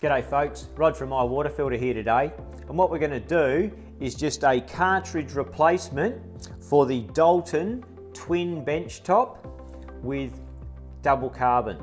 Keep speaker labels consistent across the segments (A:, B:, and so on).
A: G'day folks, Rod from My Water Filter here today, and what we're going to do is just a cartridge replacement for the Doulton Twin Benchtop with double carbon.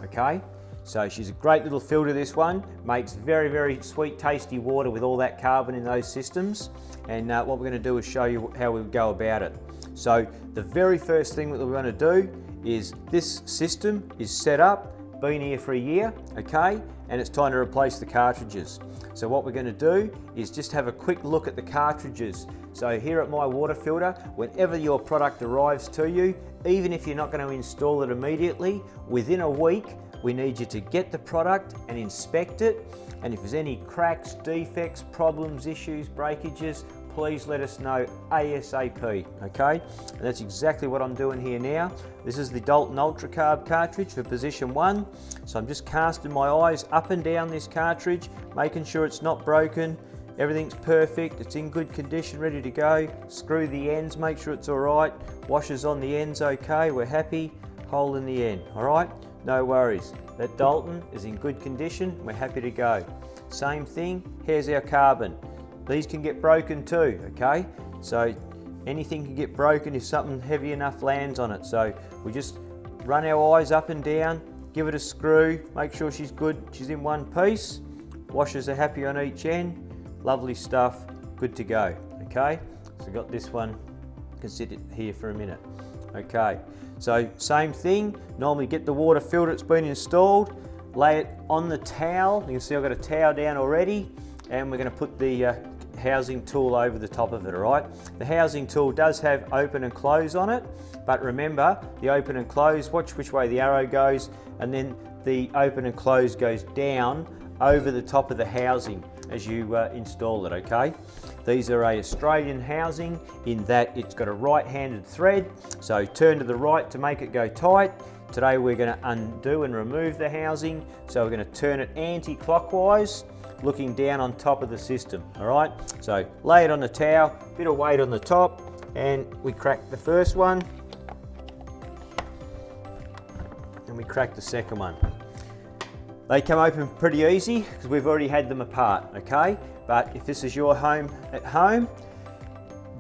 A: Okay, so she's a great little filter, this one. Makes very sweet tasty water with all that carbon in those systems, and what we're going to do is show you how we go about it. So the very first thing that we're going to do is this system is set up, been here for a year, okay, and it's time to replace the cartridges. So what we're going to do is just have a quick look at the cartridges. So here at My Water Filter, whenever your product arrives to you, even if you're not going to install it immediately, within a week we need you to get the product and inspect it, and if there's any cracks, defects, problems, issues, breakages, please let us know ASAP, okay? And that's exactly what I'm doing here now. This is the Doulton Ultracarb cartridge for position 1. So I'm just casting my eyes up and down this cartridge, making sure it's not broken, everything's perfect, it's in good condition, ready to go. Screw the ends, make sure it's all right. Washers on the ends okay, we're happy. Hole in the end, all right? No worries. That Doulton is in good condition, we're happy to go. Same thing, here's our carbon. These can get broken too, okay? So anything can get broken if something heavy enough lands on it. So we just run our eyes up and down, give it a screw, make sure she's good, she's in one piece. Washers are happy on each end. Lovely stuff, good to go, okay? So got this one, can sit it here for a minute. Okay, so same thing, normally get the water filter that's been installed, lay it on the towel. You can see I've got a towel down already, and we're going to put the housing tool over the top of it, all right? The housing tool does have open and close on it, but remember, the open and close, watch which way the arrow goes, and then the open and close goes down over the top of the housing as you install it, okay? These are a Australian housing in that it's got a right-handed thread, so turn to the right to make it go tight. Today we're going to undo and remove the housing, so we're going to turn it anti-clockwise, looking down on top of the system, all right? So lay it on the towel, bit of weight on the top, and we crack the first one, and we crack the second one. They come open pretty easy because we've already had them apart, okay? But if this is your home at home,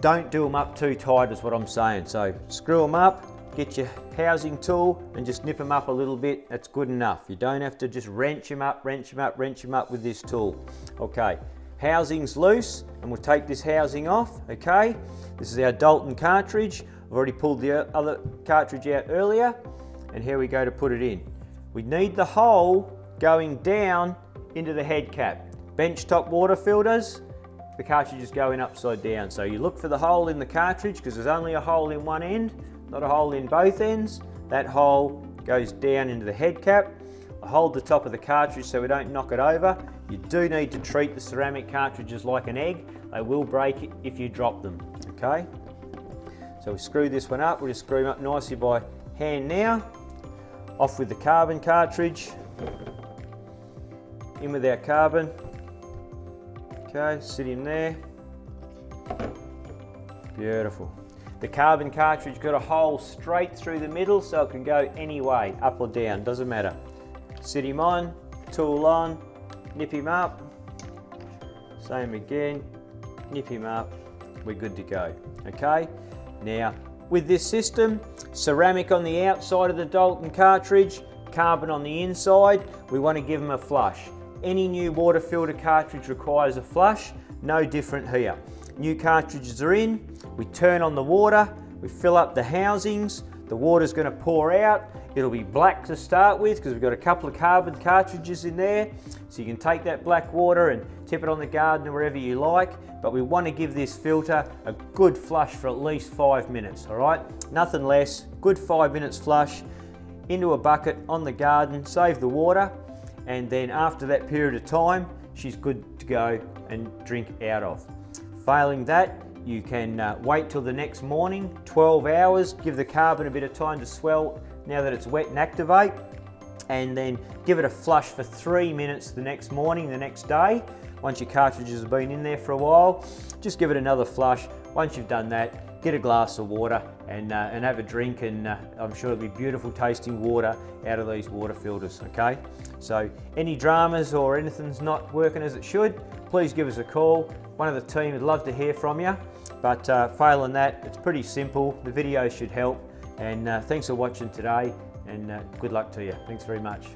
A: don't do them up too tight is what I'm saying. So screw them up, get your housing tool and just nip them up a little bit. That's good enough. You don't have to just wrench them up with this tool. Okay, housing's loose and we'll take this housing off, okay? This is our Doulton cartridge. I've already pulled the other cartridge out earlier, and here we go to put it in. We need the hole going down into the head cap. Benchtop water filters, the cartridge is going upside down. So you look for the hole in the cartridge because there's only a hole in one end, not a hole in both ends. That hole goes down into the head cap. I hold the top of the cartridge so we don't knock it over. You do need to treat the ceramic cartridges like an egg. They will break if you drop them, okay? So we screw this one up. We'll just screw them up nicely by hand now. Off with the carbon cartridge. In with our carbon. Okay, sit in there. Beautiful. The carbon cartridge got a hole straight through the middle so it can go any way, up or down, doesn't matter. Sit him on, tool on, nip him up. Same again, nip him up, we're good to go, okay? Now, with this system, ceramic on the outside of the Doulton cartridge, carbon on the inside, we want to give them a flush. Any new water filter cartridge requires a flush, no different here. New cartridges are in, we turn on the water, we fill up the housings, the water's going to pour out. It'll be black to start with because we've got a couple of carbon cartridges in there, so you can take that black water and tip it on the garden or wherever you like, but we want to give this filter a good flush for at least 5 minutes, all right? Nothing less, good 5 minutes flush into a bucket on the garden, save the water, and then after that period of time, she's good to go and drink out of. Failing that, you can wait till the next morning, 12 hours, give the carbon a bit of time to swell now that it's wet and activate, and then give it a flush for 3 minutes the next morning, the next day. Once your cartridges have been in there for a while, just give it another flush. Once you've done that, get a glass of water and have a drink, and I'm sure it'll be beautiful tasting water out of these water filters, okay? So any dramas or anything's not working as it should, please give us a call. One of the team would love to hear from you, but failing that, it's pretty simple. The video should help, and thanks for watching today, and good luck to you. Thanks very much.